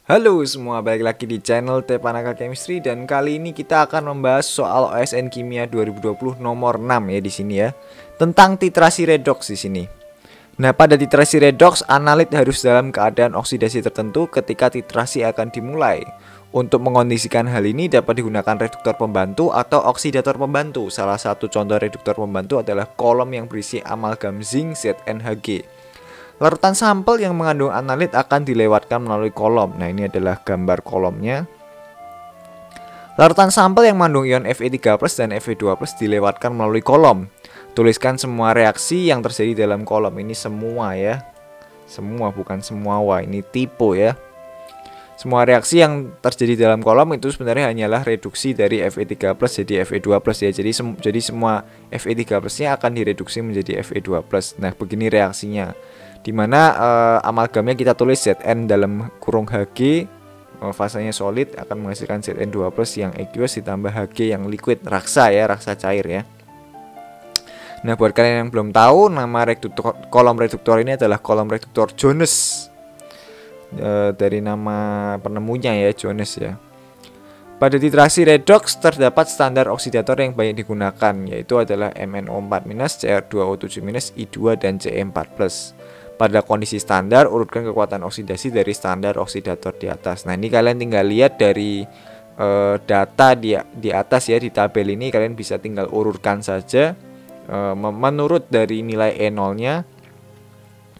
Halo semua, balik lagi di channel Tepanaka Chemistry dan kali ini kita akan membahas soal OSN Kimia 2020 nomor 6 ya di sini ya. Tentang titrasi redoks di sini. Nah, pada titrasi redoks, analit harus dalam keadaan oksidasi tertentu ketika titrasi akan dimulai. Untuk mengondisikan hal ini dapat digunakan reduktor pembantu atau oksidator pembantu. Salah satu contoh reduktor pembantu adalah kolom yang berisi amalgam zinc ZnHg. Larutan sampel yang mengandung analit akan dilewatkan melalui kolom. Nah, ini adalah gambar kolomnya. Larutan sampel yang mengandung ion Fe3+ dan Fe2+ dilewatkan melalui kolom. Tuliskan semua reaksi yang terjadi dalam kolom. Ini semua ya. Semua, bukan semua. Wah, ini tipe ya. Semua reaksi yang terjadi dalam kolom itu sebenarnya hanyalah reduksi dari Fe3+ jadi Fe2+ ya. Jadi semua Fe3+-nya akan direduksi menjadi Fe2+. Nah, begini reaksinya. Dimana amalgamnya kita tulis Zn dalam kurung Hg, fasanya solid akan menghasilkan Zn2+ yang aqueous ditambah Hg yang liquid, raksa ya, raksa cair ya. Nah, buat kalian yang belum tahu, nama kolom reduktor ini adalah kolom reduktor Jones, dari nama penemunya ya, Jones ya. Pada titrasi redoks terdapat standar oksidator yang banyak digunakan, yaitu adalah MnO4-, Cr2O7-, I2 dan Ce4+. Pada kondisi standar, urutkan kekuatan oksidasi dari standar oksidator di atas. Nah, ini kalian tinggal lihat dari data di atas ya, di tabel ini kalian bisa tinggal urutkan saja menurut dari nilai E0-nya.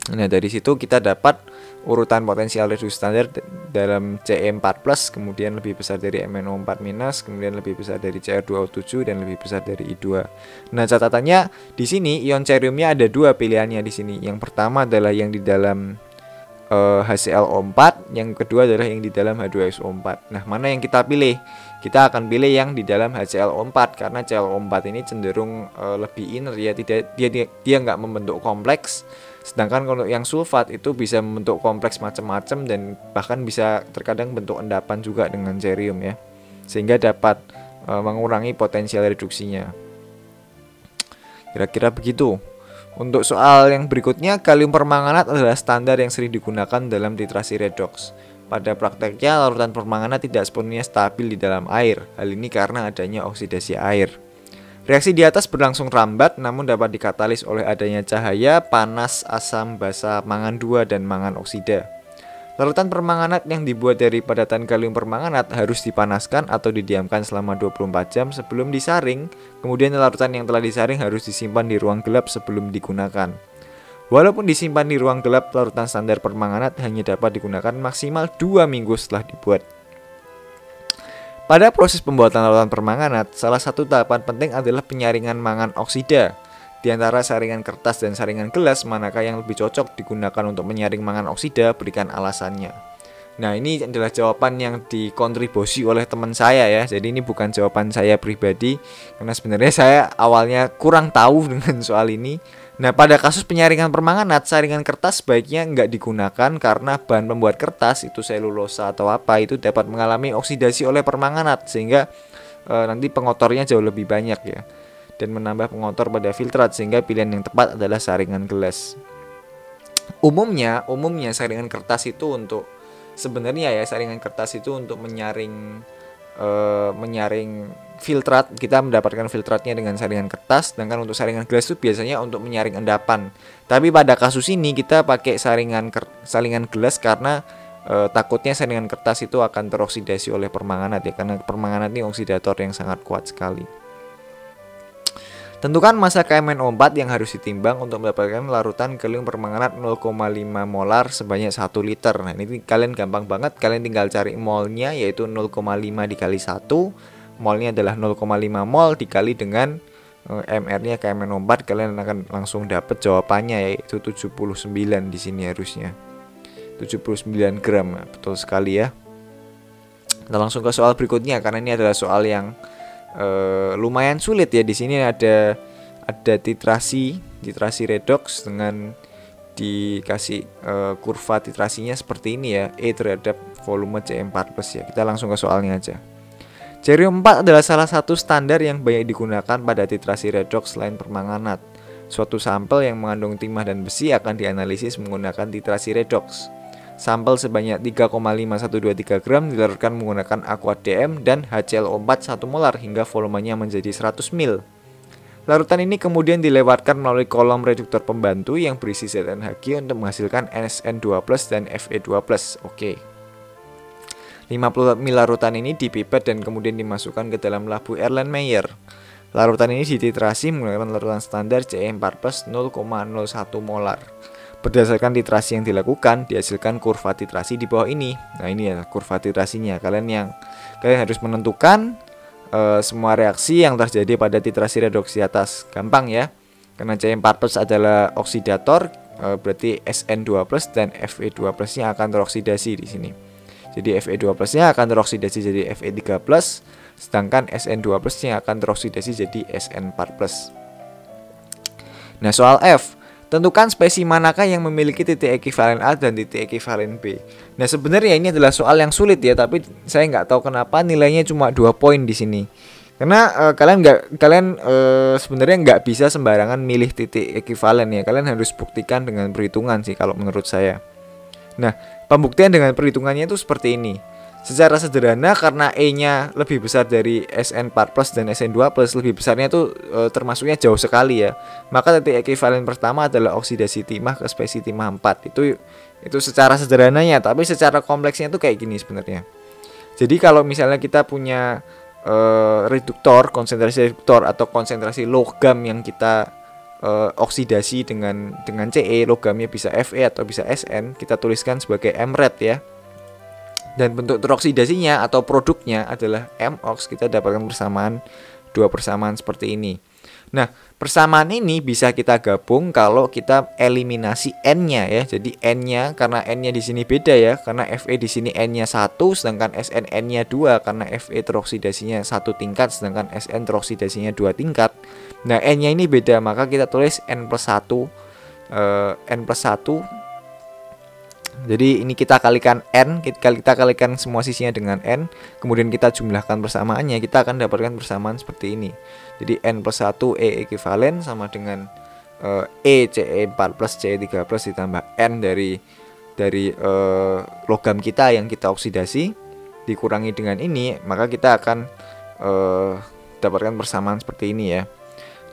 Nah, dari situ kita dapat urutan potensial reduksi standar dalam Ce4+, kemudian lebih besar dari MnO4-, kemudian lebih besar dari Cr2O7 dan lebih besar dari I2. Nah, catatannya di sini ion ceriumnya ada dua pilihannya di sini. Yang pertama adalah yang di dalam HClO4, yang kedua adalah yang di dalam H2SO4. Nah, mana yang kita pilih? Kita akan pilih yang di dalam HClO4 karena ClO4 ini cenderung lebih inert ya, dia nggak membentuk kompleks. Sedangkan kalau yang sulfat itu bisa membentuk kompleks macam-macam dan bahkan bisa terkadang bentuk endapan juga dengan cerium ya. Sehingga dapat mengurangi potensial reduksinya. Kira-kira begitu. Untuk soal yang berikutnya, kalium permanganat adalah standar yang sering digunakan dalam titrasi redoks. Pada prakteknya, larutan permanganat tidak sepenuhnya stabil di dalam air. Hal ini karena adanya oksidasi air. Reaksi di atas berlangsung lambat, namun dapat dikatalis oleh adanya cahaya, panas, asam, basa, mangan 2, dan mangan oksida. Larutan permanganat yang dibuat dari padatan kalium permanganat harus dipanaskan atau didiamkan selama 24 jam sebelum disaring. Kemudian larutan yang telah disaring harus disimpan di ruang gelap sebelum digunakan. Walaupun disimpan di ruang gelap, larutan standar permanganat hanya dapat digunakan maksimal 2 minggu setelah dibuat. Pada proses pembuatan larutan permanganat, salah satu tahapan penting adalah penyaringan mangan oksida. Di antara saringan kertas dan saringan gelas, manakah yang lebih cocok digunakan untuk menyaring mangan oksida? Berikan alasannya. Nah, ini adalah jawaban yang dikontribusi oleh teman saya ya. Jadi ini bukan jawaban saya pribadi, karena sebenarnya saya awalnya kurang tahu dengan soal ini. Nah, pada kasus penyaringan permanganat, saringan kertas sebaiknya nggak digunakan karena bahan pembuat kertas itu selulosa atau apa itu dapat mengalami oksidasi oleh permanganat sehingga nanti pengotornya jauh lebih banyak ya, dan menambah pengotor pada filtrat, sehingga pilihan yang tepat adalah saringan gelas. Umumnya saringan kertas itu untuk saringan kertas itu untuk menyaring filtrat. Kita mendapatkan filtratnya dengan saringan kertas, sedangkan untuk saringan gelas itu biasanya untuk menyaring endapan. Tapi pada kasus ini kita pakai saringan gelas karena takutnya saringan kertas itu akan teroksidasi oleh permanganat ya, karena permanganat ini oksidator yang sangat kuat sekali. Tentukan massa KMnO4 yang harus ditimbang untuk mendapatkan larutan kalium permanganat 0,5 molar sebanyak 1 liter. Nah, ini kalian gampang banget, kalian tinggal cari molnya, yaitu 0,5 dikali 1. Molnya adalah 0,5 mol dikali dengan MR-nya KMnO4. Kalian akan langsung dapat jawabannya, yaitu 79 di sini harusnya. 79 gram, betul sekali ya. Kita langsung ke soal berikutnya karena ini adalah soal yang lumayan sulit ya. Di sini ada titrasi redoks dengan dikasih kurva titrasinya seperti ini ya, E terhadap volume Ce4+ ya. Kita langsung ke soalnya aja. Cerium 4 adalah salah satu standar yang banyak digunakan pada titrasi redoks selain permanganat. Suatu sampel yang mengandung timah dan besi akan dianalisis menggunakan titrasi redoks. Sampel sebanyak 3,5123 gram dilarutkan menggunakan aqua DM dan HClO4 1 molar hingga volumenya menjadi 100 ml. Larutan ini kemudian dilewatkan melalui kolom reduktor pembantu yang berisi ZnHG untuk menghasilkan SN2+ dan Fe2+. Oke. 50 ml larutan ini dipipet dan kemudian dimasukkan ke dalam labu Erlenmeyer. Larutan ini dititrasi menggunakan larutan standar Ce4+ 0,01 molar. Berdasarkan titrasi yang dilakukan, dihasilkan kurva titrasi di bawah ini. Nah, ini ya kurva titrasinya. Kalian harus menentukan semua reaksi yang terjadi pada titrasi redoksi atas. Gampang ya. Karena Ce4+ adalah oksidator, berarti SN2+ dan Fe2+-nya akan teroksidasi di sini. Jadi Fe2+-nya akan teroksidasi jadi Fe3+, sedangkan SN2+-nya akan teroksidasi jadi SN4+. Nah, soal F. Tentukan spesies manakah yang memiliki titik ekivalen A dan titik ekivalen B. Nah, sebenarnya ini adalah soal yang sulit ya, tapi saya nggak tahu kenapa nilainya cuma 2 poin di sini. Karena kalian sebenarnya nggak bisa sembarangan milih titik ekivalen ya. Kalian harus buktikan dengan perhitungan sih kalau menurut saya. Nah, pembuktian dengan perhitungannya itu seperti ini. Secara sederhana, karena E-nya lebih besar dari SN4+ dan SN2+, lebih besarnya itu termasuknya jauh sekali ya. Maka titik ekivalen pertama adalah oksidasi timah ke spesies timah 4. Itu secara sederhananya, tapi secara kompleksnya itu kayak gini sebenarnya. Jadi kalau misalnya kita punya reduktor, konsentrasi reduktor atau konsentrasi logam yang kita oksidasi dengan Ce, logamnya bisa Fe atau bisa Sn, kita tuliskan sebagai MRED ya. Dan bentuk teroksidasinya atau produknya adalah MOX. Kita dapatkan dua persamaan seperti ini. Nah, persamaan ini bisa kita gabung kalau kita eliminasi N-nya ya. Jadi N-nya, karena N-nya di sini beda ya, karena Fe di sini N-nya 1, sedangkan Sn N-nya 2, karena Fe teroksidasinya 1 tingkat, sedangkan Sn teroksidasinya 2 tingkat. Nah, N-nya ini beda, maka kita tulis N+1 Jadi ini kita kalikan N, kita kalikan semua sisinya dengan N, kemudian kita jumlahkan persamaannya, kita akan dapatkan persamaan seperti ini. Jadi N+1 E ekivalen sama dengan E Ce4+ Ce3+ ditambah N dari logam kita yang kita oksidasi dikurangi dengan ini, maka kita akan dapatkan persamaan seperti ini ya.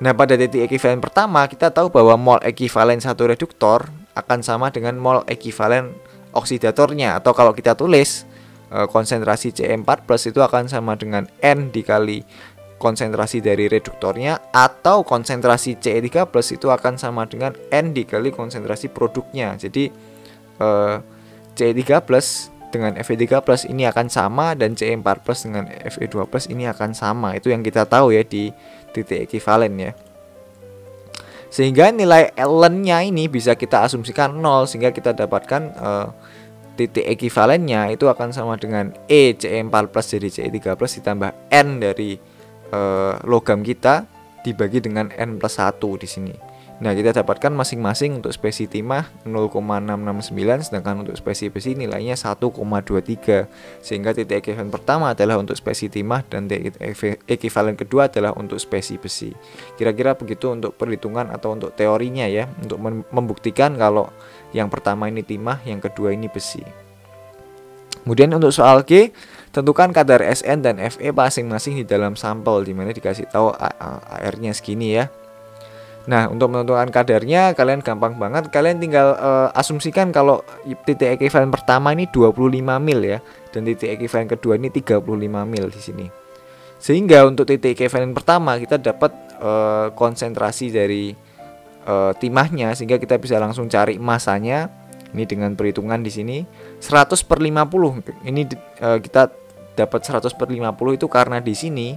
Nah, pada titik ekivalen pertama kita tahu bahwa mol ekivalen satu reduktor akan sama dengan mol ekivalen oksidatornya, atau kalau kita tulis konsentrasi Ce4+ itu akan sama dengan N dikali konsentrasi dari reduktornya, atau konsentrasi Ce3+ itu akan sama dengan N dikali konsentrasi produknya. Jadi Ce3+ dengan Fe3+ ini akan sama, dan Ce4+ dengan Fe2+ ini akan sama. Itu yang kita tahu ya di titik ekivalen ya. Sehingga nilai ln-nya ini bisa kita asumsikan 0, sehingga kita dapatkan titik ekivalennya itu akan sama dengan E Ce4+ jadi Ce3+ ditambah N dari logam kita dibagi dengan N+1 di sini. Nah, kita dapatkan masing-masing untuk spesies timah 0,669, sedangkan untuk spesies besi nilainya 1,23. Sehingga titik ekivalen pertama adalah untuk spesies timah dan titik ekivalen kedua adalah untuk spesies besi. Kira-kira begitu untuk perhitungan atau untuk teorinya ya, untuk membuktikan kalau yang pertama ini timah, yang kedua ini besi. Kemudian untuk soal G, tentukan kadar Sn dan Fe masing-masing di dalam sampel, dimana dikasih tahu AR-nya segini ya. Nah, untuk menentukan kadarnya kalian gampang banget, kalian tinggal asumsikan kalau titik ekivalen pertama ini 25 mil ya, dan titik ekivalen kedua ini 35 mil di sini. Sehingga untuk titik ekivalen pertama kita dapat konsentrasi dari timahnya, sehingga kita bisa langsung cari masanya. Ini dengan perhitungan di sini 100/50. Ini kita dapat 100/50 itu karena di sini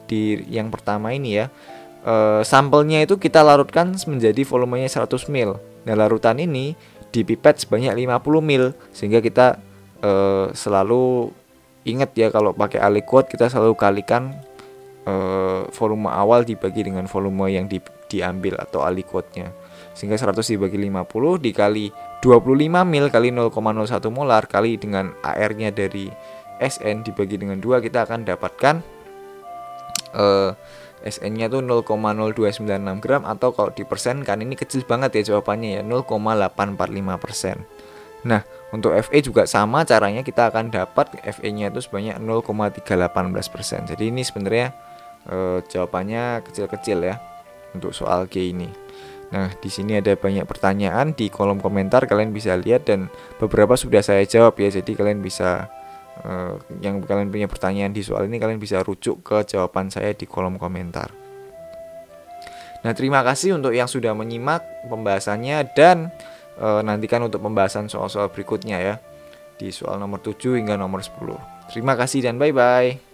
di yang pertama ini ya. Sampelnya itu kita larutkan menjadi volumenya 100 ml. Nah, larutan ini dipipet sebanyak 50 ml, sehingga kita selalu ingat ya, kalau pakai aliquot kita selalu kalikan volume awal dibagi dengan volume yang diambil atau aliquotnya. Sehingga 100 dibagi 50 dikali 25 ml kali 0,01 molar kali dengan AR-nya dari Sn dibagi dengan 2, kita akan dapatkan Sn-nya tuh 0,0296 gram, atau kalau dipersenkan ini kecil banget ya jawabannya ya, 0,845%. Nah, Untuk FE juga sama caranya, kita akan dapat FE-nya itu sebanyak 0,318%. Jadi ini sebenarnya jawabannya kecil-kecil ya untuk soal G ini. Nah, di sini ada banyak pertanyaan di kolom komentar, kalian bisa lihat dan beberapa sudah saya jawab ya. Jadi kalian bisa yang kalian punya pertanyaan di soal ini, kalian bisa rujuk ke jawaban saya di kolom komentar. Nah, terima kasih untuk yang sudah menyimak pembahasannya, dan nantikan untuk pembahasan soal-soal berikutnya ya, di soal nomor 7 hingga nomor 10. Terima kasih dan bye-bye.